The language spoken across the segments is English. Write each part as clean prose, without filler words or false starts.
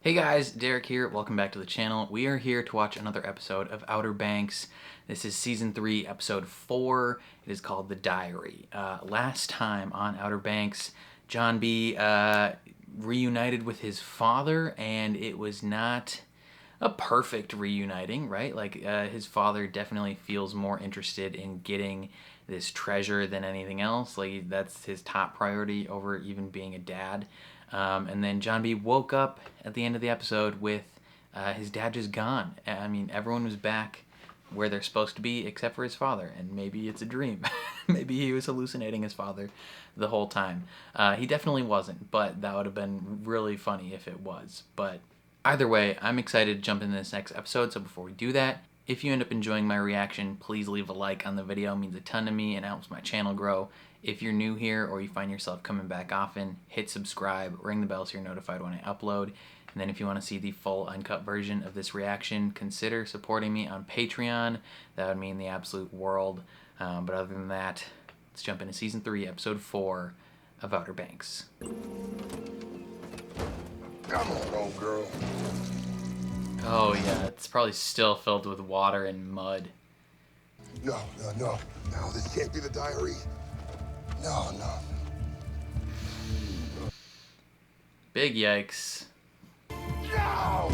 Hey guys, Derek here. Welcome back to the channel. We are here to watch another episode of Outer Banks. This is Season 3, Episode 4. It is called The Diary. Last time on Outer Banks, John B. Reunited with his father, and it was not a perfect reuniting, right? Like, his father definitely feels more interested in getting this treasure than anything else. Like, that's his top priority over even being a dad. And then John B. woke up at the end of the episode with his dad just gone. I mean, everyone was back where they're supposed to be except for his father. And maybe it's a dream. Maybe he was hallucinating his father the whole time. He definitely wasn't, but that would have been really funny if it was. But either way, I'm excited to jump into this next episode. So before we do that, if you end up enjoying my reaction, please leave a like on the video. It means a ton to me and helps my channel grow. If you're new here or you find yourself coming back often, hit subscribe, ring the bell so you're notified when I upload. And then if you want to see the full uncut version of this reaction, consider supporting me on Patreon. That would mean the absolute world. But other than that, let's jump into Season 3, Episode 4 of Outer Banks. Come on, old girl. Oh yeah, it's probably still filled with water and mud. No. No, this can't be the diary. No. Big yikes. No!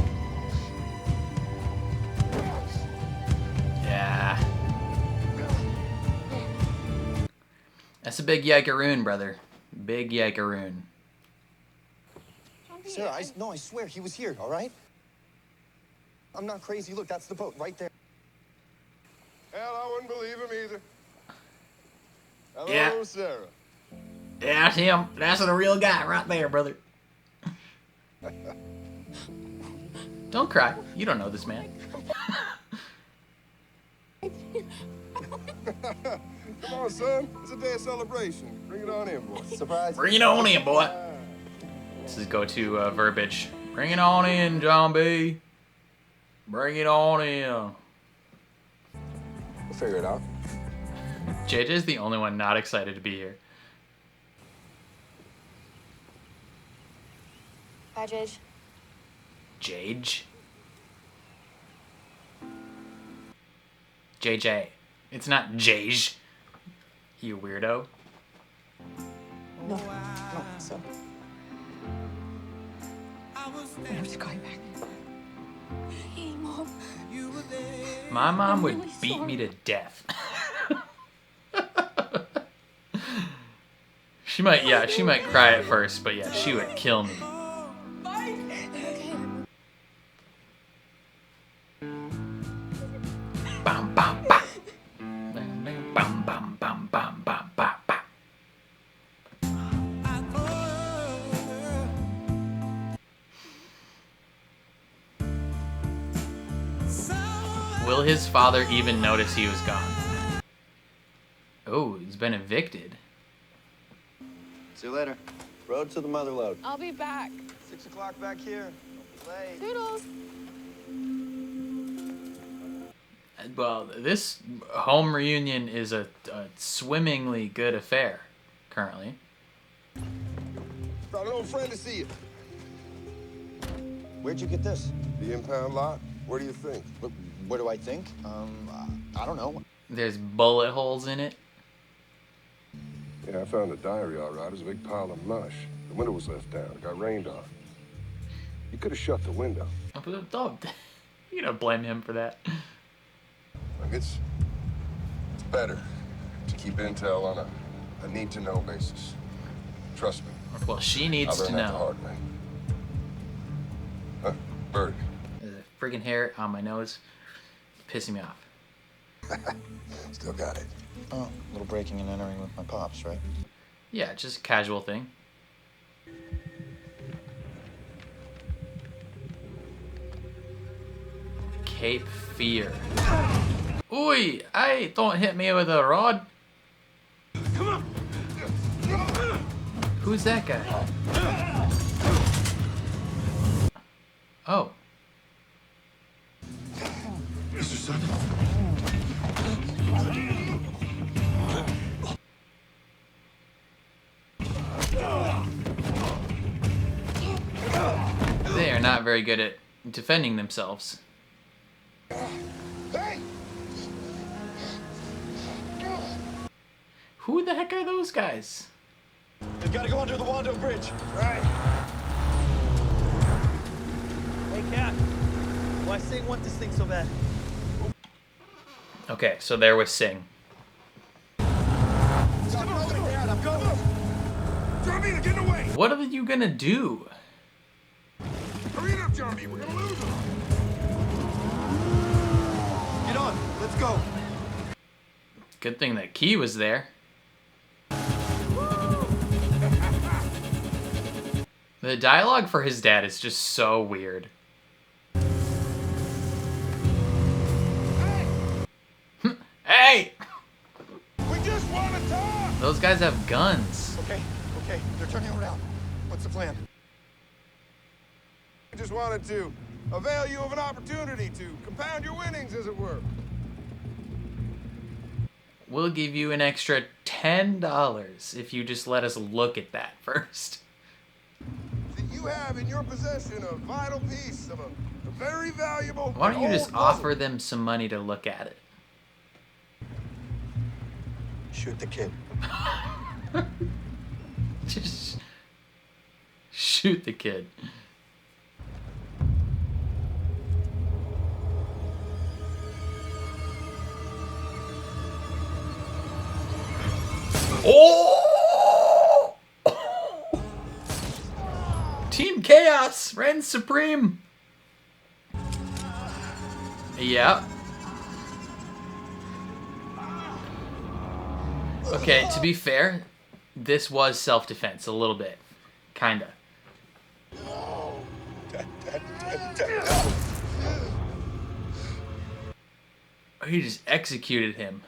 Yeah. That's a big yikeroon, brother. Big yikeroon. Sarah, I swear, he was here, all right? I'm not crazy. Look, that's the boat right there. Hell, I wouldn't believe him either. Hello, Yeah. Sarah. Yeah, that's him. That's the real guy right there, brother. Don't cry. You don't know this man. Come on, son. It's a day of celebration. Bring it on in, boy. Surprise. Bring it on in, boy. This is go-to verbiage. Bring it on in, John B. Bring it on in. We'll figure it out. JJ's the only one not excited to be here. Bye, Jage. Jage? JJ. It's not Jage. You weirdo. No, so. I have to call you back. Hey, Mom. My mom would beat me to death. She might cry at first, but yeah, she would kill me. Bam, bam, bam. Bam, bam, bam, bam, bam, bam, bam, bam. Will his father even notice he was gone? Oh, he's been evicted. See you later. Road to the motherlode. I'll be back. 6 o'clock back here. Don't be late. Toodles. Well, this home reunion is a swimmingly good affair, currently. Brought an old friend to see you. Where'd you get this? The impound lot? What do you think? What do I think? I don't know. There's bullet holes in it. Yeah, I found the diary all right. It was a big pile of mush. The window was left down. It got rained on. You could have shut the window. Don't. You don't blame him for that. Look, it's better to keep intel on a need-to-know basis. Trust me. Well, she needs I to learned that the know. hard way. Huh? Bird. There's a friggin' hair on my nose. Pissing me off. Still got it. Oh, a little breaking and entering with my pops, right? Yeah, just a casual thing. Cape Fear. Oi! Hey, don't hit me with a rod. Come on. Who's that guy? Oh. Is there something? not very good at defending themselves. Hey! Who the heck are those guys? They've got to go under the Wando Bridge. Right. Hey, Cat. Why Sing want this thing so bad? Okay, so there was Sing. Johnny, get away! What are you gonna do? Hurry it up, Johnny. We're gonna lose him. Get on. Let's go. Good thing that Key was there. The dialogue for his dad is just so weird. Hey! We just want to talk! Those guys have guns. Okay. They're turning around. What's the plan? We just wanted to avail you of an opportunity to compound your winnings, as it were. We'll give you an extra $10 if you just let us look at that first. That you have in your possession a vital piece of a very valuable. Why don't you and just old puzzle. offer them some money to look at it? Shoot the kid. Just shoot the kid. Oh! Team Chaos reigns supreme. Yeah. Okay, to be fair, this was self-defense a little bit. Kinda. He just executed him.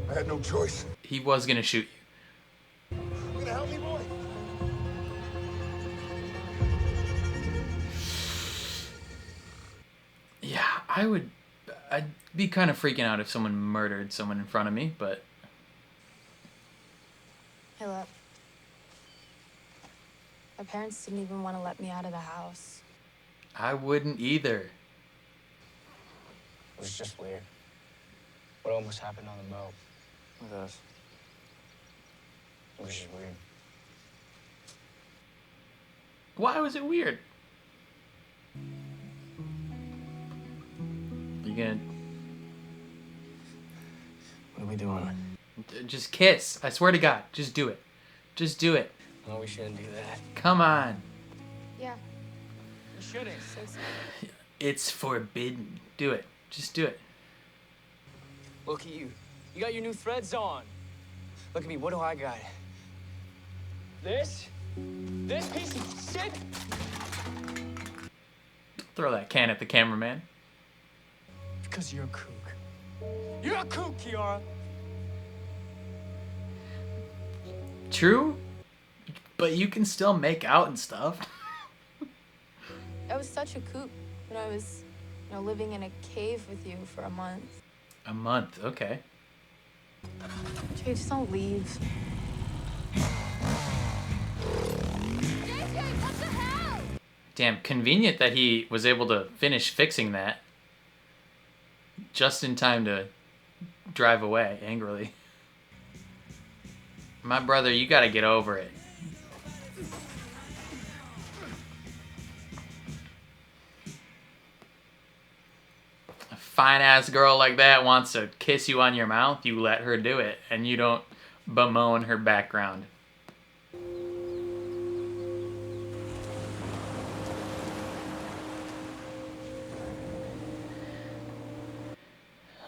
I had no choice. He was gonna shoot you. You gonna help me, boy? Yeah, I'd be kind of freaking out if someone murdered someone in front of me, but... Hey, look. My parents didn't even want to let me out of the house. I wouldn't either. It was just weird. What almost happened on the boat with us. It was just weird. Why was it weird? You gonna... What are we doing? Just kiss. I swear to God. Just do it. Just do it. No, we shouldn't do that. Come on. Yeah. We shouldn't. So sorry. It's forbidden. Do it. Just do it. Look at you. You got your new threads on. Look at me. What do I got? This? This piece of shit? Throw that can at the cameraman. Because you're a kook. You're a kook, Kiara. True, but you can still make out and stuff. I was such a kook when I was, living in a cave with you for a month. A month, okay. Jay, just don't leave. Damn, convenient that he was able to finish fixing that just in time to drive away angrily. My brother, you gotta get over it. A fine-ass girl like that wants to kiss you on your mouth, you let her do it, and you don't bemoan her background.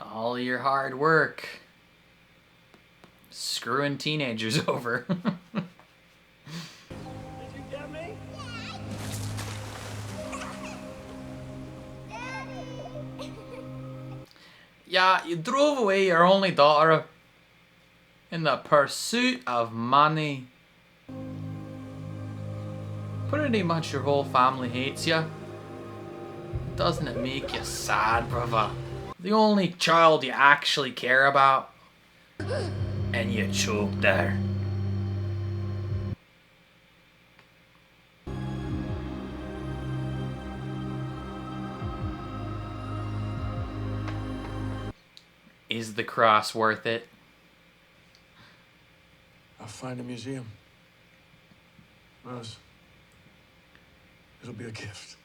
All your hard work. Screwing teenagers over. Did you get me? Yeah, you drove away your only daughter in the pursuit of money. Pretty much your whole family hates you. Doesn't it make you sad, brother? The only child you actually care about. And you choked her. Is the cross worth it? I'll find a museum. Rose, it'll be a gift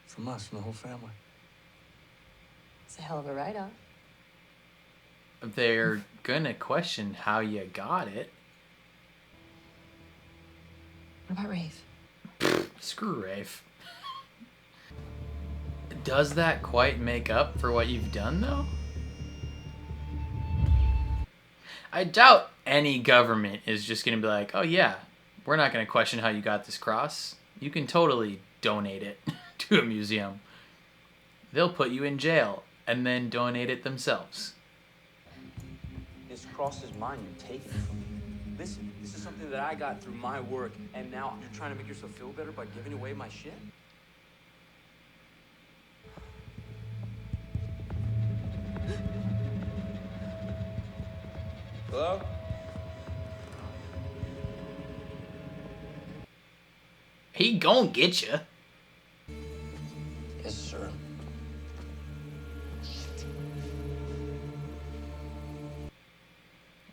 from us and the whole family. It's a hell of a write-off. They're gonna question how you got it. What about Rafe? Screw Rafe. Does that quite make up for what you've done, though? I doubt any government is just gonna be like, oh yeah, we're not gonna question how you got this cross. You can totally donate it to a museum. They'll put you in jail and then donate it themselves. This cross is mine, you're taking it from me. Listen, this is something that I got through my work, and now you're trying to make yourself feel better by giving away my shit? Hello? He gon' get you. Yes, sir.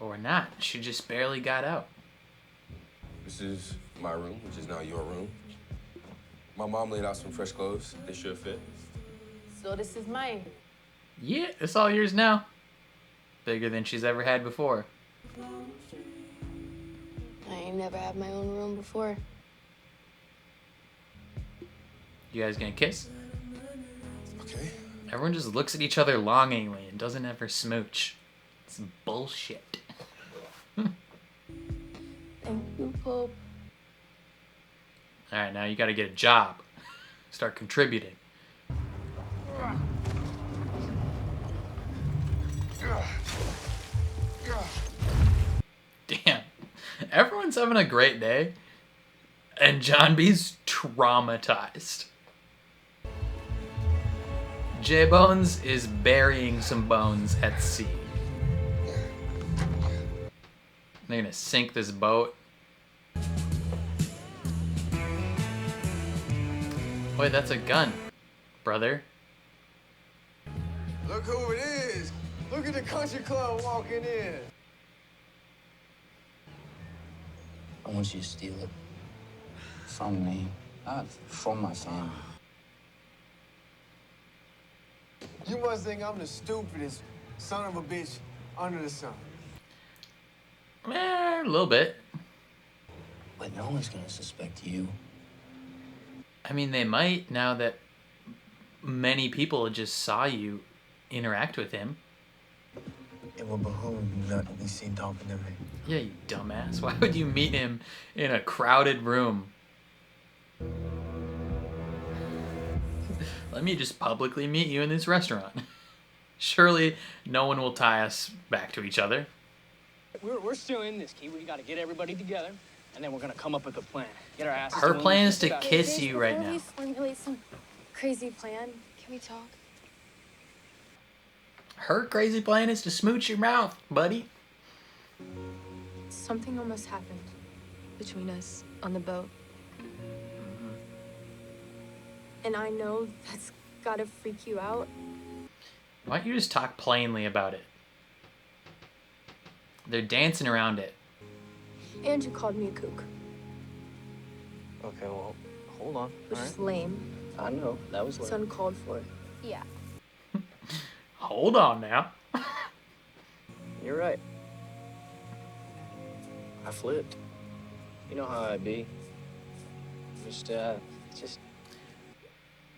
Or not. She just barely got out. This is my room, which is now your room. My mom laid out some fresh clothes. They should fit. So this is mine. Yeah, it's all yours now. Bigger than she's ever had before. I ain't never had my own room before. You guys gonna kiss? Okay. Everyone just looks at each other longingly and doesn't ever smooch. It's bullshit. Thank you, Pope. Alright, now you gotta get a job. Start contributing. Damn. Everyone's having a great day. And John B's traumatized. J-Bones is burying some bones at sea. They're gonna sink this boat. Wait, that's a gun, brother. Look who it is. Look at the country club walking in. I want you to steal it. From me. Not from my family. You must think I'm the stupidest son of a bitch under the sun. A little bit. But no one's gonna suspect you. I mean, they might now that many people just saw you interact with him. It will behoove you not to be seen talking to me. Yeah, you dumbass. Why would you meet him in a crowded room? Let me just publicly meet you in this restaurant. Surely no one will tie us back to each other. We're still in this, Key. We gotta get everybody together, and then we're gonna come up with a plan. Get our asses. Her to plan is to Stop. kiss you right Before now. we formulate some crazy plan, can we talk? Her crazy plan is to smooch your mouth, buddy. Something almost happened between us on the boat. And I know that's gotta freak you out. Why don't you just talk plainly about it? They're dancing around it. And you called me a kook, Okay, well, hold on. which is lame. I know, that was It's uncalled for. Yeah. Hold on now. You're right. I flipped. You know how I be.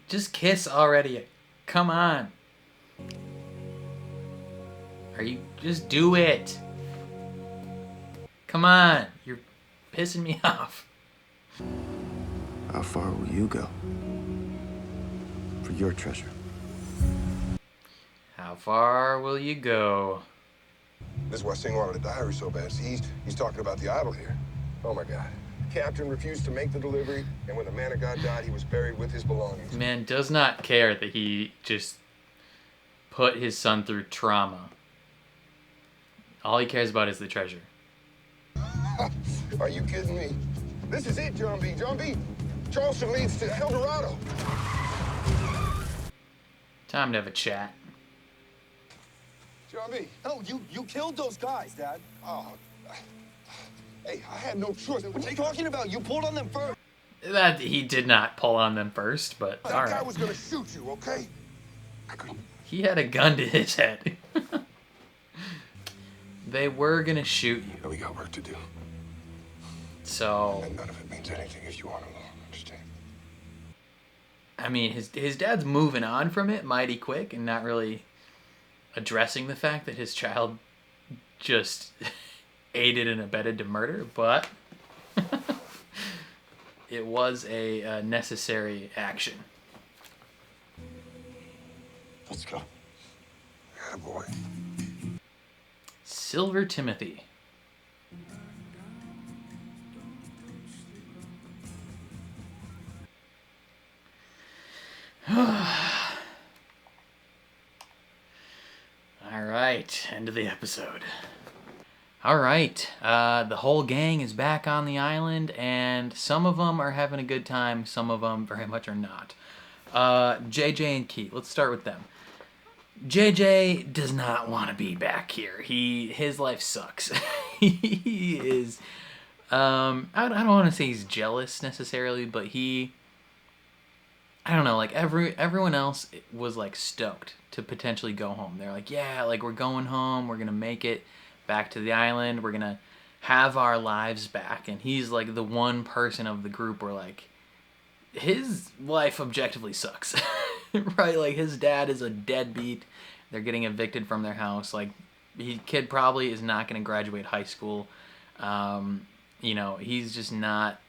Just kiss already. Come on. Are you... Just do it. Come on. You're pissing me off. How far will you go for your treasure? How far will you go? This is why Singh wanted a diary so bad. See, he's talking about the idol here. Oh my God. The captain refused to make the delivery, and when the man of God died, he was buried with his belongings. Man does not care that he just put his son through trauma. All he cares about is the treasure. Are you kidding me? This is it, John B. John B. Charleston leads to El Dorado. Time to have a chat. Johnny. No, you killed those guys, Dad. Oh. Hey, I had no choice. What are you talking about? You pulled on them first. That he did not pull on them first, but That all guy right. was gonna shoot you, okay? I couldn't. He had a gun to his head. They were gonna shoot you. We got work to do. So, And none of it means anything if you aren't alone, understand? I mean, his dad's moving on from it mighty quick and not really addressing the fact that his child just aided and abetted to murder, but it was a necessary action. Let's go. Attaboy. Silver Timothy. All right, end of the episode. All right, the whole gang is back on the island, and some of them are having a good time, some of them very much are not. JJ and Keith, let's start with them. JJ does not want to be back here. His life sucks. He is, I don't want to say he's jealous necessarily, but I don't know, like everyone else was like stoked to potentially go home. They're like, yeah, like we're going home, we're gonna make it back to the island, we're gonna have our lives back. And he's like the one person of the group where like his life objectively sucks. Right? Like his dad is a deadbeat. They're getting evicted from their house. Like kid probably is not gonna graduate high school. You know, he's just not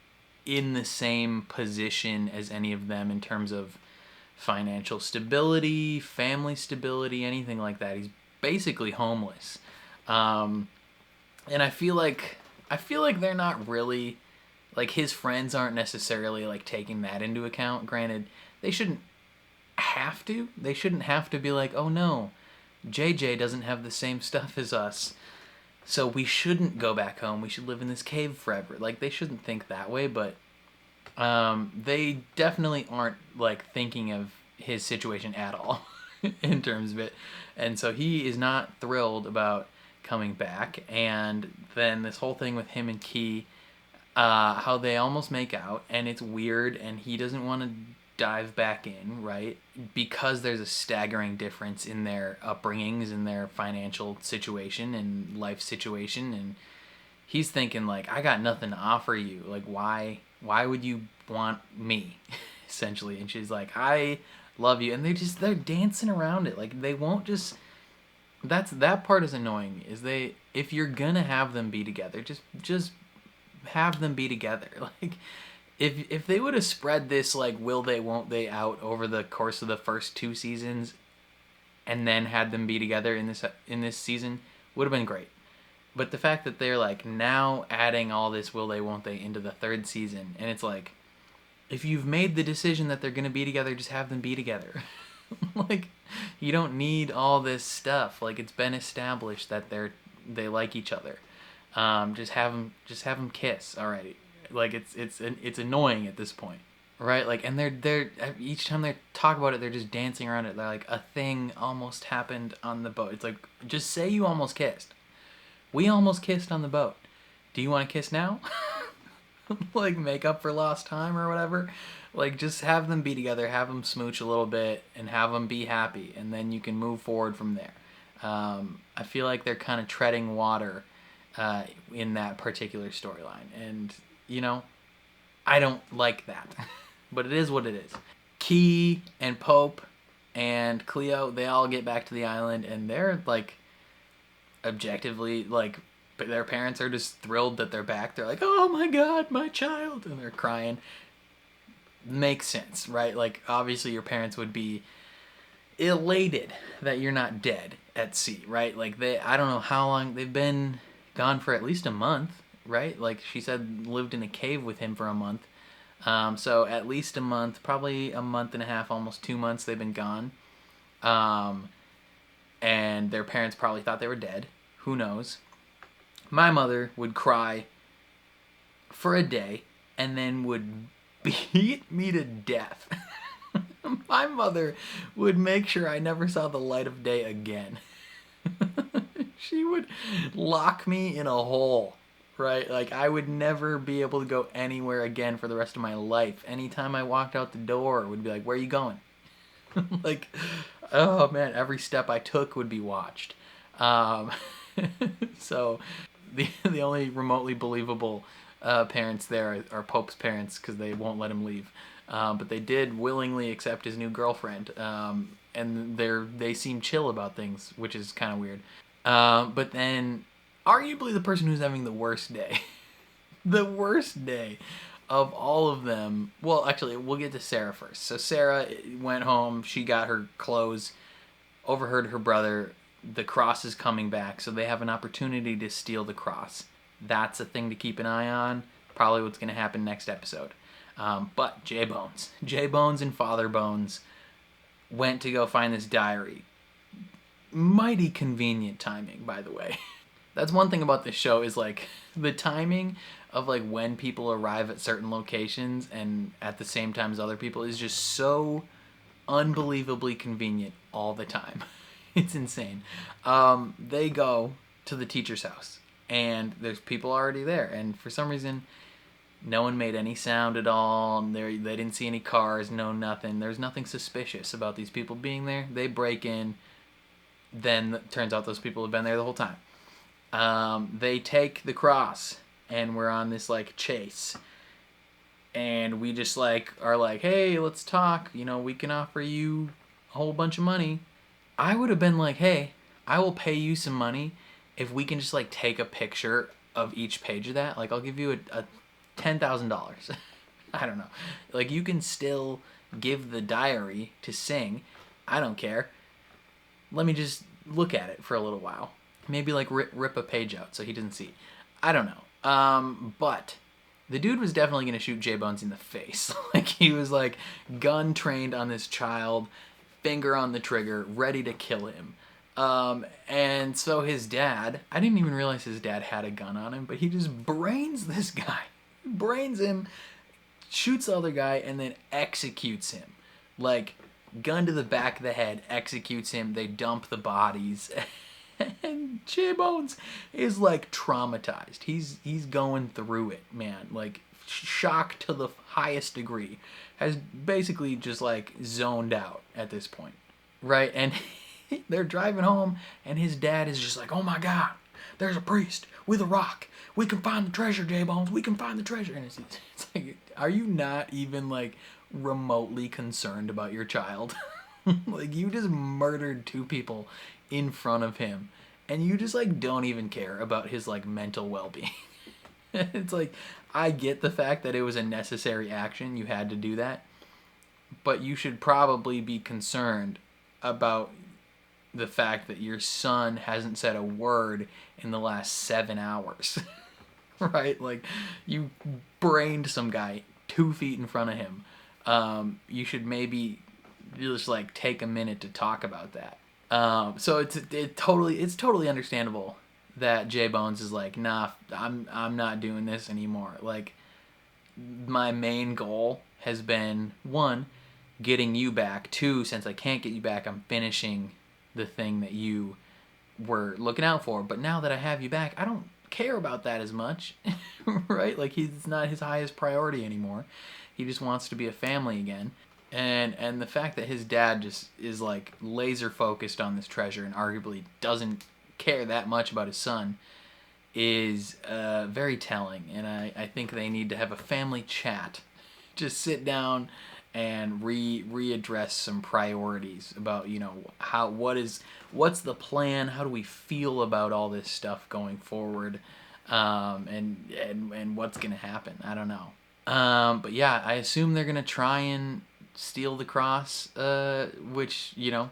in the same position as any of them in terms of financial stability, family stability, anything like that. He's basically homeless. And I feel like they're not really, like his friends aren't necessarily like taking that into account. Granted, they shouldn't have to. They shouldn't have to be like, oh no, JJ doesn't have the same stuff as us, so we shouldn't go back home. We should live in this cave forever. Like, they shouldn't think that way, but they definitely aren't, like, thinking of his situation at all in terms of it. And so he is not thrilled about coming back. And then this whole thing with him and Key, how they almost make out, and it's weird, and he doesn't want to dive back in, right? Because there's a staggering difference in their upbringings and their financial situation and life situation, and he's thinking like, I got nothing to offer you. Like, why would you want me? Essentially. And she's like, I love you. And they're dancing around it. Like, they won't just, that part is annoying me, is if you're gonna have them be together, just have them be together. Like, if they would have spread this, like, will they, won't they out over the course of the first 2 seasons and then had them be together in this season, would have been great. But the fact that they're, like, now adding all this will they, won't they into the 3rd season, and it's like, if you've made the decision that they're going to be together, just have them be together. Like, you don't need all this stuff. Like, it's been established that they like each other. Just have them kiss already. Like, it's annoying at this point, right? Like, and they're each time they talk about it, they're just dancing around it. They're like, a thing almost happened on the boat. It's like, just say you almost kissed. We almost kissed on the boat. Do you want to kiss now? Like, make up for lost time or whatever. Like, just have them be together, have them smooch a little bit, and have them be happy, and then you can move forward from there. I feel like they're kind of treading water in that particular storyline, and you know, I don't like that. But it is what it is. Key and Pope and Cleo, they all get back to the island, and they're like, objectively, like, their parents are just thrilled that they're back. They're like, oh my god, my child, and they're crying. Makes sense, right? Like, obviously your parents would be elated that you're not dead at sea, right? Like, I don't know how long they've been gone, for at least a month, right? Like, she said, lived in a cave with him for a month. So at least a month, probably a month and a half, almost 2 months they've been gone. And their parents probably thought they were dead. Who knows? My mother would cry for a day and then would beat me to death. My mother would make sure I never saw the light of day again. She would lock me in a hole, right? Like, I would never be able to go anywhere again for the rest of my life. Anytime I walked out the door, it would be like, where are you going? Like, oh man, every step I took would be watched. Um, so the only remotely believable parents there are Pope's parents, because they won't let him leave. But they did willingly accept his new girlfriend, and they seem chill about things, which is kind of weird. But then, arguably the person who's having the worst day, the worst day of all of them. Well, actually, we'll get to Sarah first. So Sarah went home. She got her clothes, overheard her brother. The cross is coming back, so they have an opportunity to steal the cross. That's a thing to keep an eye on. Probably what's going to happen next episode. But J-Bones and Father Bones went to go find this diary. Mighty convenient timing, by the way. That's one thing about this show, is like the timing of like when people arrive at certain locations and at the same time as other people is just so unbelievably convenient all the time. It's insane. They go to the teacher's house and there's people already there, and for some reason no one made any sound at all. They didn't see any cars, no nothing. There's nothing suspicious about these people being there. They break in, then it turns out those people have been there the whole time. They take the cross, and we're on this like chase, and we just like are like, hey, let's talk, you know, we can offer you a whole bunch of money. I would have been like, hey, I will pay you some money if we can just like take a picture of each page of that. Like, I'll give you a $10,000. I don't know. Like, you can still give the diary to Sing. I don't care. Let me just look at it for a little while. Maybe like rip a page out so he doesn't see. I don't know. But the dude was definitely going to shoot J-Bones in the face. Like, he was like gun trained on this child, finger on the trigger, ready to kill him. And so his dad, I didn't even realize his dad had a gun on him, but he just brains this guy. Brains him, shoots the other guy, and then executes him. Like, gun to the back of the head, executes him. They dump the bodies. And J-Bones is like traumatized. He's going through it, man. Like, shock to the highest degree. Has basically just like zoned out at this point. Right? And they're driving home, and his dad is just like, oh my God, there's a priest with a rock. We can find the treasure, J-Bones. We can find the treasure. And it's like, are you not even like remotely concerned about your child? Like, you just murdered 2 people in front of him, and you just like don't even care about his like mental well-being. It's like, I get the fact that it was a necessary action. You had to do that. But you should probably be concerned about the fact that your son hasn't said a word in the last 7 hours. Right? Like, you brained some guy 2 feet in front of him. You should maybe just like take a minute to talk about that. So it's totally understandable that J-Bones is like, nah, I'm not doing this anymore. Like, my main goal has been, 1, getting you back. 2, since I can't get you back, I'm finishing the thing that you were looking out for. But now that I have you back, I don't care about that as much. Right? Like, he's not his highest priority anymore. He just wants to be a family again. And the fact that his dad just is like laser focused on this treasure and arguably doesn't care that much about his son is very telling. And I think they need to have a family chat. Just sit down and readdress some priorities about, you know, what's the plan? How do we feel about all this stuff going forward? And what's gonna happen? I don't know. But yeah, I assume they're gonna try and steal the cross, which, you know,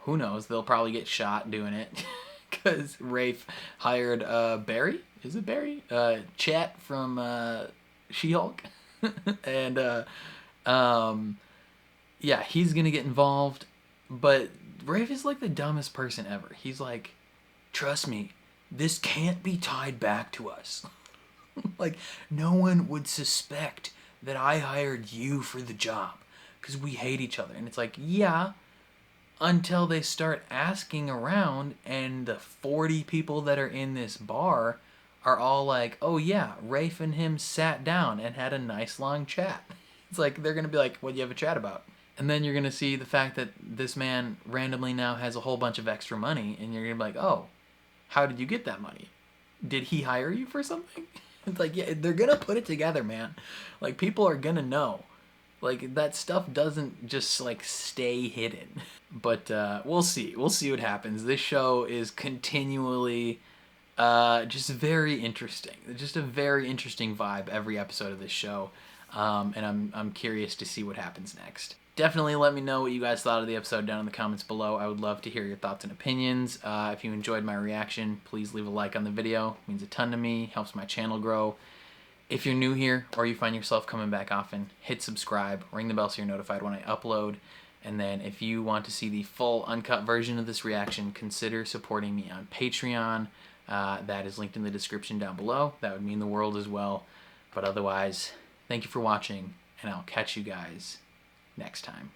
who knows? They'll probably get shot doing it. Because Rafe hired Barry? Is it Barry? Chet from She-Hulk. And yeah, he's gonna get involved. But Rafe is like the dumbest person ever. He's like, trust me, this can't be tied back to us. Like, no one would suspect that I hired you for the job because we hate each other. And it's like, yeah, until they start asking around, and the 40 people that are in this bar are all like, oh yeah, Rafe and him sat down and had a nice long chat. It's like, they're going to be like, what do you have a chat about? And then you're going to see the fact that this man randomly now has a whole bunch of extra money, and you're going to be like, oh, how did you get that money? Did he hire you for something? It's like, yeah, they're going to put it together, man. Like, people are going to know. Like, that stuff doesn't just, like, stay hidden. But we'll see. We'll see what happens. This show is continually just very interesting. Just a very interesting vibe every episode of this show. And I'm curious to see what happens next. Definitely let me know what you guys thought of the episode down in the comments below. I would love to hear your thoughts and opinions. If you enjoyed my reaction, please leave a like on the video. It means a ton to me, helps my channel grow. If you're new here or you find yourself coming back often, hit subscribe, ring the bell so you're notified when I upload. And then if you want to see the full uncut version of this reaction, consider supporting me on Patreon. That is linked in the description down below. That would mean the world as well. But otherwise, thank you for watching, and I'll catch you guys next time.